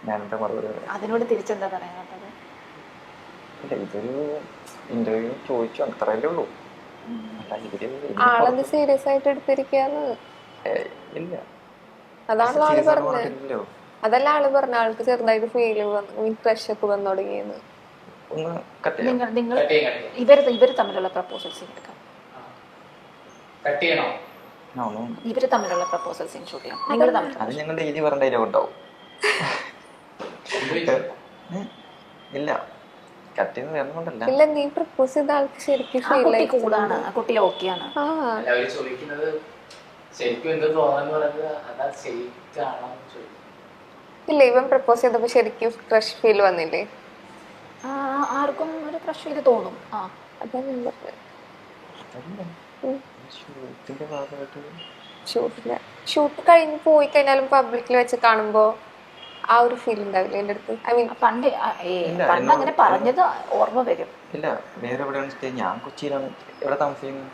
ഞാനെന്താ മറുപടി പറയാം? അതിനോട് തിരിച്ചെന്താ പറയാനുള്ളത്? ഇല്ല, ഇതൊരു ഇന്റർവ്യൂ ചോദിച്ചു, അത്രയല്ലേ ഉള്ളൂ. അല്ല ഇവര് ആളെന്ത് സീരിയസ് ആയിട്ട് എടുത്തിരിക്കാന്ന്? ഇല്ല, അതാണ് ആള് പറഞ്ഞത്. പറഞ്ഞിട്ടില്ലല്ലോ. അതല്ല ആള് പറഞ്ഞ, ആൾക്ക് ചെറുതായിട്ട് ഫീൽ വന്നു, ക്രഷ് ഒക്കെ വന്നു തുടങ്ങിയെന്ന്. ഒന്ന് കട്ട് ചെയ്യാം. നിങ്ങൾ ഇവര് തമ്മിലുള്ള പ്രപ്പോസൽ സീൻ എടുക്കാം. ഇവര് തമ്മിലുള്ള പ്രപ്പോസൽ സീൻ ഷൂട്ട് ചെയ്യാം. നിങ്ങൾ തമ്മിൽ അത് ഞങ്ങൾ ഡെയിലി പറഞ്ഞ ഡയലോഗ് ഉണ്ടാവും. ഇല്ല, കട്ട് ചെയ്യുന്ന വേറൊന്നുണ്ടല്ല. ഇല്ല, നീ പ്രപ്പോസ് ചെയ്ത ആൾക്ക് ശരിക്കും ഫീൽ ആയി. കൂടാണ്, ആ കുട്ടി ഓക്കെയാണ്. ഇല്ല, ഇവൻ പ്രപ്പോസ് ചെയ്തപ്പോ ശരിക്കും ക്രഷ് ഫീൽ വന്നില്ലേ? ആർക്കും ഒരു ക്രഷ് ഫീൽ തോന്നും. അതാ ഞാൻ പറഞ്ഞത്. ഷൂട്ട് കഴിഞ്ഞ് പോയി കഴിഞ്ഞാലും പബ്ലിക്കിൽ വെച്ച് കാണുമ്പോ ആ ഒരു ഫീൽ ഉണ്ടാവില്ല എന്റെ അടുത്ത്. ഐ മീൻ പണ്ട് അങ്ങനെ പറഞ്ഞത് ഓർമ്മ വരും. ഇല്ല, വേറെ എവിടെയാണ് സ്റ്റേ? ഞാൻ കൊച്ചിയിലാണ്. എവിടെ താമസിക്കുന്നത്?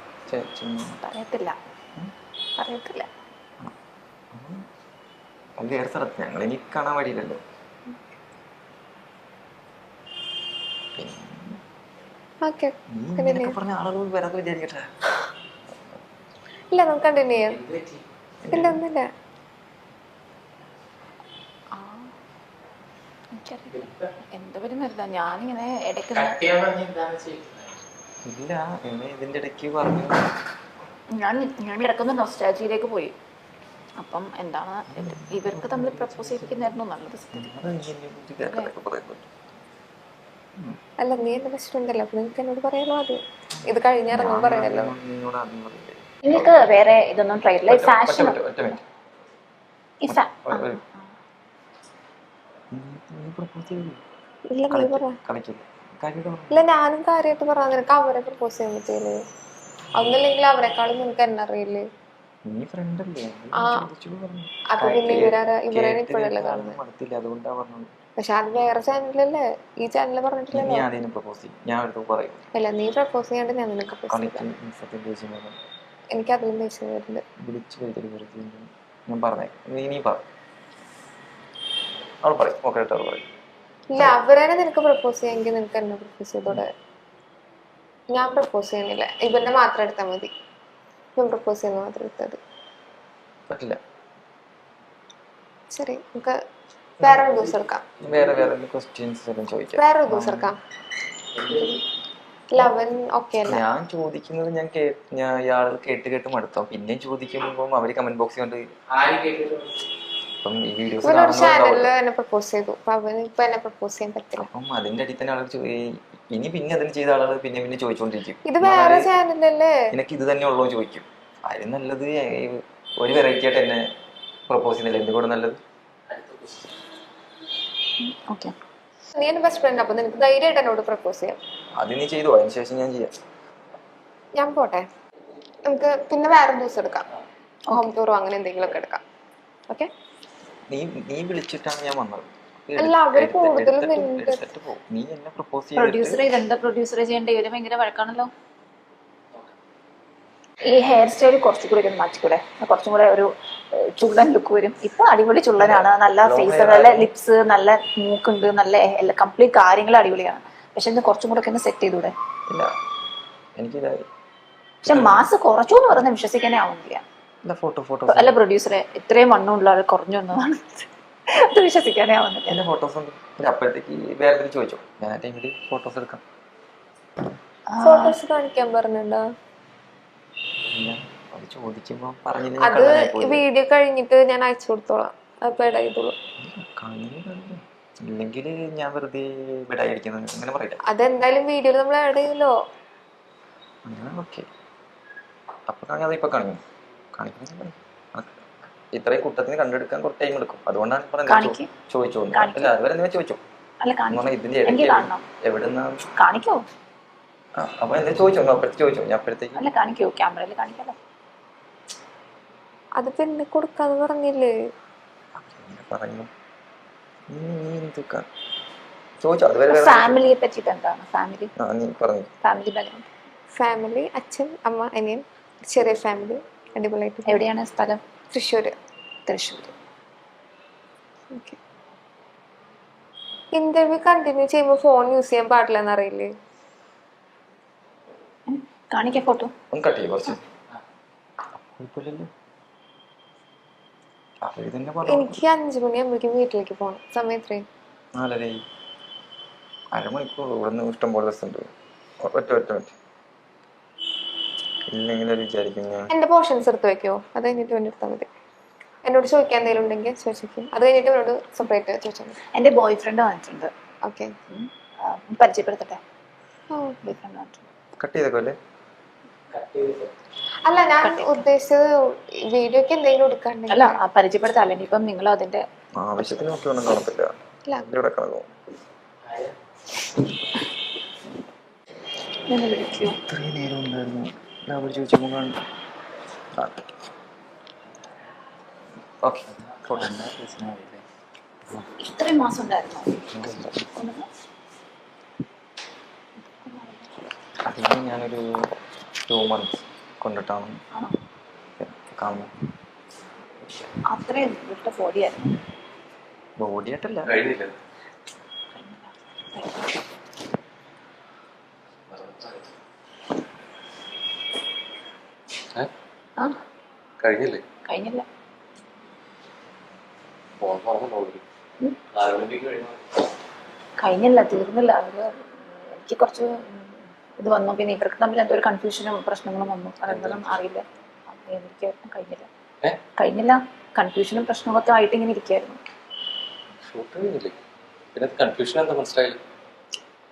പറയത്തില്ല. അത് വേറെ സ്ഥലത്ത്. ഞങ്ങൾ ഇനി കാണാൻ വഴിയില്ലല്ലോ. പറഞ്ഞ ആളുകൾ വരാതെ വിചാരിക്കട്ടെ. ഇല്ല, നമുക്ക് കണ്ടിന്യൂ ചെയ്യാം. ഇല്ല, ഒന്നുമില്ല. എന്താ ഞാനിങ്ങനെ ഇടയ്ക്ക് ഇല്ല, ഇതിന്റെ ഇടയ്ക്ക് പറഞ്ഞു. ഞാൻ ഇടയ്ക്കൊന്ന് നൊസ്റ്റാൾജിയിലേക്ക് പോയി. അപ്പം എന്താണ് ഇവർക്ക് തമ്മിൽ പ്രപ്പോസ് ചെയ്തിരിക്കുന്നതായിരുന്നു നല്ലത്. അല്ല, നീ എന്റെ ബെസ്റ്റ് ഫ്രണ്ട് അല്ല, അപ്പൊ നിനക്ക് എന്നോട് പറയാലോ. അത് ഇത് കഴിഞ്ഞിറങ്ങും പറയാലോ. നിങ്ങൾക്ക് വേറെ ഇതൊന്നും ട്രൈ ഇല്ല? ഫാഷൻ ഇല്ല, ഞാനും കാര്യമായിട്ട് പറയാൻ. നിനക്ക് അവരെ പ്രപ്പോസ് ചെയ്യാൻ പറ്റില്ലേ? ഒന്നില്ലെങ്കിൽ അവരെക്കാളും നിനക്ക് എന്നെ അറിയില്ലേ? അപ്പൊ പിന്നെ ഇവരെ ഇപ്പോഴല്ലേ കാണുന്നത്? പക്ഷെ അത് വേറെ ചാനലല്ലേ, ഈ ചാനലിൽ പറഞ്ഞിട്ടില്ലല്ലോ. അല്ല, നീ പ്രപ്പോസ് ചെയ്യാണ്ട് ഞാൻ നിനക്ക് എനിക്ക് അതിലും ദേഷ്യം വരുന്നുണ്ട്. ഇല്ല, അവരെ നിനക്ക് പ്രപ്പോസ് ചെയ്യാമെങ്കിൽ നിനക്ക് എന്നെ പ്രപ്പോസ് ചെയ്തോടെ. ഞാൻ പ്രപ്പോസ് ചെയ്യുന്നില്ല, ഇവന്റെ മാത്രം എടുത്താൽ മതി. ഞാൻ പ്രപ്പോസ് ചെയ്യുന്ന മാത്രം എടുത്താൽ മതി. ശരി, നമുക്ക് വേറൊരു ദിവസം എടുക്കാം. വേറൊരു ദിവസം എടുക്കാം. ഞാൻ ചോദിക്കുന്നത് ഞാൻ ഇയാളുകൾ കേട്ട് മടുത്തോ. പിന്നെ ചോദിക്കുമ്പോ അവര് കമന്റ് ബോക്സ് കണ്ട് അപ്പം അതിന്റെ അടിയിൽ തന്നെ ആളുകൾ പിന്നെ അതിന് ചെയ്ത ആളുകൾ പിന്നെ ചോദിച്ചോണ്ടിരിക്കും. നിനക്ക് ഇത് തന്നെ ഉള്ളൂ ചോദിക്കും. അതിന് നല്ലത് ഒരു വെറൈറ്റി ആയിട്ട് എന്നെ പ്രപ്പോസ് ചെയ്യുന്നില്ല. എന്തുകൂടെ നല്ലത്. നീ എന്റെ ബെസ്റ്റ് ഫ്രണ്ട്, അപ്പൊ നിനക്ക് ധൈര്യമായിട്ട് എന്നോട് പ്രപ്പോസ് ചെയ്യാം. അത് നീ ചെയ്തോ, അതിനുശേഷം ഞാൻ ചെയ്യാം. ഞാൻ പോട്ടെ, നമുക്ക് പിന്നെ വേറെ ദിവസം എടുക്കാം. ഹോം ടൂറോ അങ്ങനെ എന്തെങ്കിലും ഒക്കെ എടുക്കാം. ഓക്കെ, നീ വിളിച്ചിട്ടാണ് ഞാൻ വന്നത്. അല്ല, അവര് കൂടുതലും നീ എന്നെ പ്രപ്പോസ് പ്രൊഡ്യൂസർ ചെയ്യേണ്ട ഇവര് ഭയങ്കര വഴക്കാണല്ലോ. ഈ ഹെയർ സ്റ്റൈൽ കുറച്ചുകൂടി ഒന്ന് മാറ്റിക്കൂടെ? കുറച്ചും കൂടെ ഒരു ചുള്ളൻ ലുക്ക് വരും. ഇപ്പൊ അടിപൊളി ചുള്ളനാണ്, നല്ല ഫേസ്, നല്ല ലിപ്സ്, നല്ല മൂക്കുണ്ട്, നല്ല കംപ്ലീറ്റ് കാര്യങ്ങൾ അടിപൊളിയാണ്. പക്ഷെ ഇത് കുറച്ചും കൂടെ ഒക്കെ ഒന്ന് സെറ്റ് ചെയ്തൂടെ? പക്ഷെ മാസ് കുറച്ചു എന്ന് പറയുന്നത് വിശ്വസിക്കാനേ ആവുന്നില്ല. അല്ല പ്രൊഡ്യൂസറെ, ഇത്രയും വണ്ണമുള്ള ആൾ കുറഞ്ഞു വന്നതാണ്, അത് വിശ്വസിക്കാനേ ആവുന്നില്ല. ഫോട്ടോസ് കാണിക്കാൻ പറഞ്ഞിട്ടുണ്ടോ? അത് വീഡിയോ കഴിഞ്ഞിട്ട് ഞാൻ അയച്ചു കൊടുത്തോളാം. അപ്പൊ ഇടയിട്ടോളൂ. അതെന്തായാലും വീഡിയോയിൽ നമ്മൾ ആഡ് ചെയ്യല്ലോ. ഇത്രയും കൂട്ടത്തിന് കണ്ടെടുക്കാൻ കുറച്ച് ടൈം എടുക്കും. അതുകൊണ്ടാണ് ചോദിച്ചോ. എവിടെന്നാ കാണിക്കോ? അപ്പൊ എന്നെ ചോദിച്ചോ. ഞാൻ അല്ല കാണിക്കോ, ക്യാമറയിൽ കാണിക്കാലോ. അത് പിന്നെ കൊടുക്കാന്ന് പറഞ്ഞില്ലേ? ഫാമിലിയെ പറ്റിട്ട് എന്താണ്? ഫാമിലി അച്ഛൻ, അമ്മ, അനിയൻ, ചെറിയ ഫാമിലി, അടിപൊളിയായിട്ട്. എവിടെയാണ് സ്ഥലം? Thrissur. Thrissur. Okay. Interview continue ചെയ്യുമ്പോ ഫോൺ യൂസ് ചെയ്യാൻ പാടില്ലെന്ന് അറിയില്ലേ? കാണിക്ക ഫോട്ടോ ഒന്ന് കട്ട് ചെയ്യും കുറച്ച്. കുഴപ്പമില്ലല്ലോ. അവര് തന്നെ പറഞ്ഞു. എനിക്ക് 5 മണിയാകുമ്പോഴേക്കും വീട്ടിലേക്ക് പോകണം. സമയം എത്രയും 4:30. അരമണിക്കൂർ ഇവിടുന്ന് ഇഷ്ടം പോലെ ദിവസം ഉണ്ട്. ഒറ്റ ഇല്ലെങ്കിൽ വിചാരിക്കും ഞാൻ. എന്റെ പോർഷൻസ് എടുത്ത് വെക്കോ? അത് കഴിഞ്ഞിട്ട് വേണ്ടി എടുത്താൽ മതി. എന്നോട് ചോദിക്കാൻ എന്തെങ്കിലും ഉണ്ടെങ്കിൽ ചോദിച്ചേക്കും. അത് കഴിഞ്ഞിട്ട് എന്നോട് സെപ്പറേറ്റ് ചോദിച്ചാൽ മതി. എന്റെ ബോയ് ഫ്രണ്ട് വന്നിട്ടുണ്ട്. ഓക്കെ, പരിചയപ്പെടുത്തട്ടെ. ബോയ് ഫ്രണ്ട് വന്നിട്ടുണ്ട്. കട്ട് ചെയ്തേക്കോ അല്ലേ? അല്ല, ഞാൻ ഉദ്ദേശിച്ചത് വീഡിയോക്ക് എന്തെങ്കിലും എടുക്കാണ്ടെങ്കിൽ. അല്ല, പരിചയപ്പെടുത്താം. അല്ലെങ്കിൽ ഇപ്പം നിങ്ങൾ അതിന്റെ ആവശ്യത്തിന് നോക്കി ഒന്നും കാണത്തില്ല. ഇവിടെ കിടക്കും. ഇത്രയും നേരം ഉണ്ടായിരുന്നു. അവർ ചോദിച്ചപ്പോൾ ഇത്രയും മാസം ഉണ്ടായിരുന്നു. അതിന് ഞാനൊരു 2 months കൊണ്ടിട്ടാണ് കാണുന്നത്. അത്രയും വിട്ട ബോഡിയായിരുന്നു. ബോഡിയായിട്ടല്ല, കഴിഞ്ഞില്ല. കഴിഞ്ഞില്ല, തീർന്നില്ല. എനിക്ക് കുറച്ച് ഇത് വന്നു. പിന്നെ ഇവർക്ക് തമ്മിൽ എന്തോ ഒരു കൺഫ്യൂഷനും പ്രശ്നങ്ങളും വന്നു. അതെന്താണെന്നും അറിയില്ല. എനിക്ക് കഴിഞ്ഞില്ല. കൺഫ്യൂഷനും പ്രശ്നങ്ങളൊക്കെ ആയിട്ട് ഇങ്ങനെ ഇരിക്കുകയായിരുന്നു.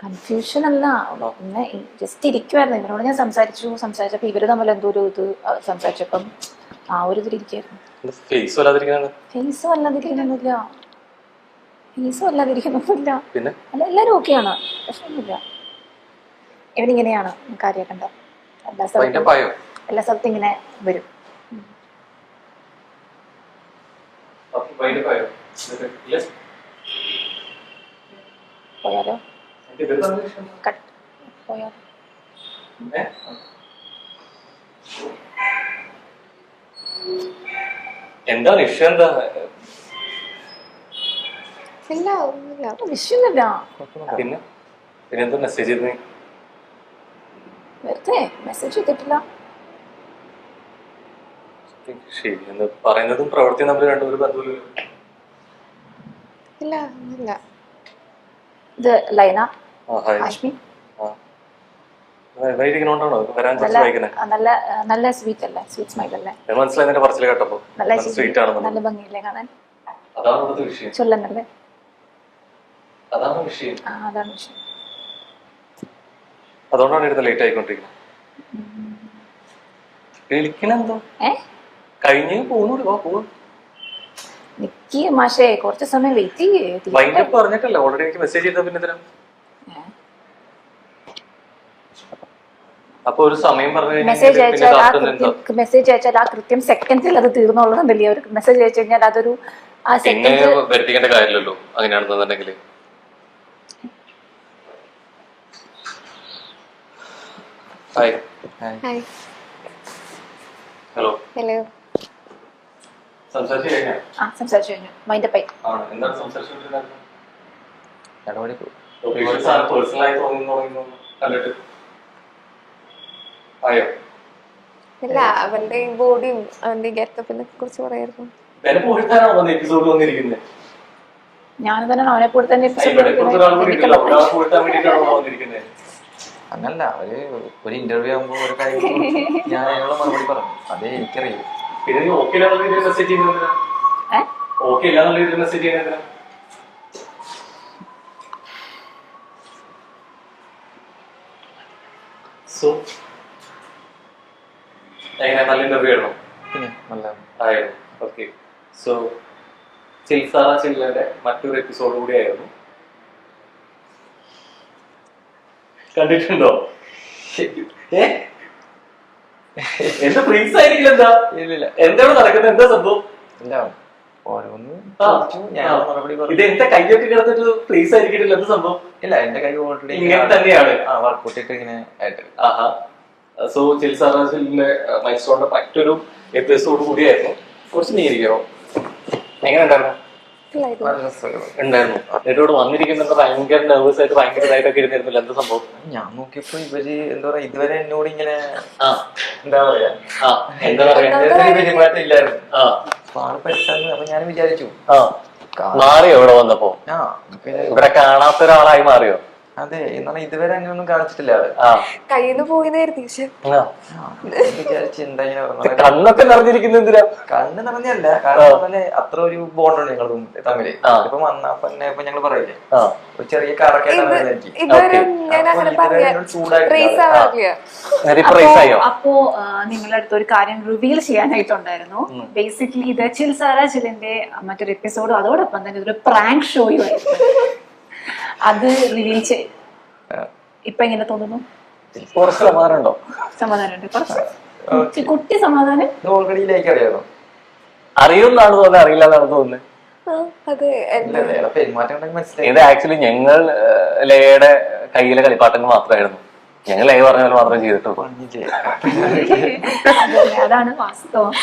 കൺഫ്യൂഷൻ അല്ല, പിന്നെ ജസ്റ്റ് ഇരിക്കുവായിരുന്നു. ഇവരോട് ഞാൻ സംസാരിച്ചപ്പോ ഇവര് തമ്മിൽ എന്തോ ഒരു ഇത് സംസാരിച്ചപ്പം ആ ഒരു ഇതിലിരിക്കായിരുന്നു. ഫേസും അല്ലാതിരിക്കുന്നൊന്നുമില്ല. അല്ല, എല്ലാരും ഓക്കെയാണ്, പ്രശ്നമൊന്നുമില്ല. ഇവനിങ്ങനെയാണ് കാര്യമാക്കണ്ട. എല്ലാ സ്ഥലത്തും ഇങ്ങനെ വരും. പോയാലോ? പോയാലോ? എന്താണ് ഇഷ്യൂ? എന്താ വിഷയൊന്നുമില്ല. പിന്നെ പിന്നെന്താ മെസ്സേജ് ചെയ്തേ? വെറുതെ മെസ്സേജ് ചെയ്തിട്ടില്ല. ശരി, എന്താ പറയുന്നതും പ്രവൃത്തിയും തമ്മിൽ രണ്ടുപേരും ബന്ധമില്ല. ഇത് ലൈന, ഹാഷ്മി. നല്ല സ്വീറ്റ് അല്ലേ? സ്വീറ്റ് സ്മൈൽ അല്ലേ? മനസ്സിലായി പറച്ചിൽ കേട്ടപ്പോ. നല്ല ഭംഗിയില്ലേ കാണാൻ? ചൊല്ലുന്നല്ലേ? അതാണ് വിഷയം. അതാണ് വിഷയം. അതുകൊണ്ടാണ് ലേറ്റ് ആയിക്കൊണ്ടിരിക്കുന്നത്. വിളിക്കണെന്തോ കഴിഞ്ഞ് പോകുന്നു. നിക്ക് മാഷേ, കുറച്ച് സമയം വെയിറ്റ് ചെയ്യേ. പറഞ്ഞിട്ടല്ല, ഓൾറെഡി എനിക്ക് മെസ്സേജ് ചെയ്ത. പിന്നെ എന്തിനാ അപ്പൊ ഒരു സമയം പറഞ്ഞു? മെസ്സേജ് അയച്ചാൽ ആ കൃത്യം സെക്കൻഡിൽ അത് തീർന്നുള്ളതല്ലേ? ഒരു മെസ്സേജ് അയച്ചു കഴിഞ്ഞാൽ അതൊരു ആ സെക്കൻഡ് വരുത്തിക്കേണ്ട കാര്യമില്ലല്ലോ. അങ്ങനെയാണെന്നുണ്ടെങ്കിൽ ഹലോ സംസാരിച്ചു കഴിഞ്ഞു. മൈൻഡപ്പ് ആയി. എന്താണ് സംസാരിച്ചുകൊണ്ടിരുന്നത്? ഇല്ല, അവന്റെ ബോഡിയും അവന്റെ ഗെറ്റപ്പിനെ കുറിച്ച് പറയായിരുന്നു. ഞാൻ തന്നെ അവനെ കൂടെ തന്നെ അങ്ങനല്ല. ഒരു ഇന്റർവ്യൂ ആകുമ്പോ ഒരു കാര്യം ഞാൻ അതിനുള്ള മറുപടി പറഞ്ഞു. അതേ എനിക്കറിയാം. നല്ല ഇന്റർവ്യൂ ആയിരുന്നു. ആയിരുന്നു. ഓക്കെ. സോ ചിൽസാറ ചില്ലയുടെ മറ്റൊരു എപ്പിസോഡ് കൂടി ആയിരുന്നു. കണ്ടിട്ടുണ്ടോ? എന്താ ഫ്രീസ് ആയിരിക്കില്ല? എന്താ എന്താണ് നടക്കുന്നത്? എന്താ സംഭവം? ഇത് എന്റെ കൈയൊക്കെ കിടന്നിട്ട് ഫ്രീസ് ആയിരിക്കില്ല. എന്താ സംഭവം? ഇല്ല, എന്റെ കൈ ഓൾറെഡി ഇങ്ങനെ തന്നെയാണ് വർക്കൗട്ട് ഇങ്ങനെ ആയിട്ട്. ആഹാ. സോ ചിൽസാറിന്റെ മൈൽസ്റ്റോണിന്റെ മറ്റൊരു എപ്പിസോഡ് കൂടിയായിരുന്നു. കുറച്ച് നീരിക്കോ? എങ്ങനെ ഉണ്ടായിരുന്നു? രസത്തിലായിരുന്നു. നല്ല രസമായിരുന്നു. ഉണ്ടായിരുന്നു. എന്നോട് വന്നിരിക്കുന്നത് ഭയങ്കര നെർവസ് ആയിട്ട് ഭയങ്കര ഇതായിട്ടൊക്കെ ഇരുന്നിരുന്നില്ല. എന്താ സംഭവം? ഞാൻ നോക്കിയപ്പോ ഇവര് എന്താ പറയാ ഇതുവരെ എന്നോട് ഇങ്ങനെ ആ എന്താ പറയാ ആ എന്താ പറയാ പെരുമാറ്റമില്ലായിരുന്നു. ആ അപ്പൊ ആള് പെട്ടെന്ന് അപ്പൊ ഞാൻ വിചാരിച്ചു ആ മാറിയോ ഇവിടെ വന്നപ്പോ? ആ ഇവിടെ കാണാത്ത ഒരാളായി മാറിയോ? അതെ എന്നാണ് ഇതുവരെ അങ്ങനെ ഒന്നും കാണിച്ചിട്ടില്ല ആള്. ആ കയ്യിൽ നിന്ന് പോയിന്നായിരുന്നു പക്ഷെ ആ. വിചാരിച്ചു എന്താ ഇങ്ങനെ പറഞ്ഞത്. കണ്ണൊക്കെ നിറഞ്ഞിരിക്കുന്ന എന്തിനാ? കണ്ണ് നിറഞ്ഞല്ല കാരണം പറഞ്ഞാല് അത്ര ഒരു ബോണ്ടാണ് ഞങ്ങൾ തമ്മില്. ഇപ്പൊ വന്നപ്പോ ഇപ്പൊ ഞങ്ങള് പറയില്ലേ ആ ഒരു ചെറിയ കറക്കായിട്ടാണ് എനിക്ക് ഇതുവരെ ഞാൻ അങ്ങനെ പറഞ്ഞ ട്രേസ് ആവാറില്ല. റീപ്രൈസ് ആയോ? അപ്പോ നിങ്ങളുടെ അടുത്ത് ഒരു കാര്യം റിവീൽ ചെയ്യാനായിട്ടുണ്ടായിരുന്നു. ബേസിക്കലി ഇത് ചിൽ സാറ ചിലിന്റെ മറ്റൊരു എപ്പിസോഡും അതോടൊപ്പം തന്നെ ഇതൊരു പ്രാങ്ക് ഷോയും ആയിരുന്നു. അത് റിവീൽ ചെയ്ത് ഇപ്പൊ എങ്ങനെ തോന്നുന്നു? കുറച്ച് സമാധാനമുണ്ടോ? സമാധാനമുണ്ട്, കുറച്ച് കുട്ടി സമാധാനം. ഓൾറെഡി ലൈക്ക് അറിയാമോ? അറിയുമെന്നാണ് തോന്നുന്നത്, അറിയില്ല എന്നാണ് തോന്നുന്നത്. അതെ പെരുമാറ്റം ഉണ്ടെങ്കിൽ മനസ്സിലായി. ഇത് ആക്ച്വലി ഞങ്ങൾ ലയയുടെ കയ്യിലെ കളിപ്പാട്ടങ്ങൾ മാത്രമായിരുന്നു. ഞങ്ങൾ ലയ പറഞ്ഞ പോലെ മാത്രമേ ചെയ്തിട്ടുള്ളൂ. അതാണ് വാസ്തവം.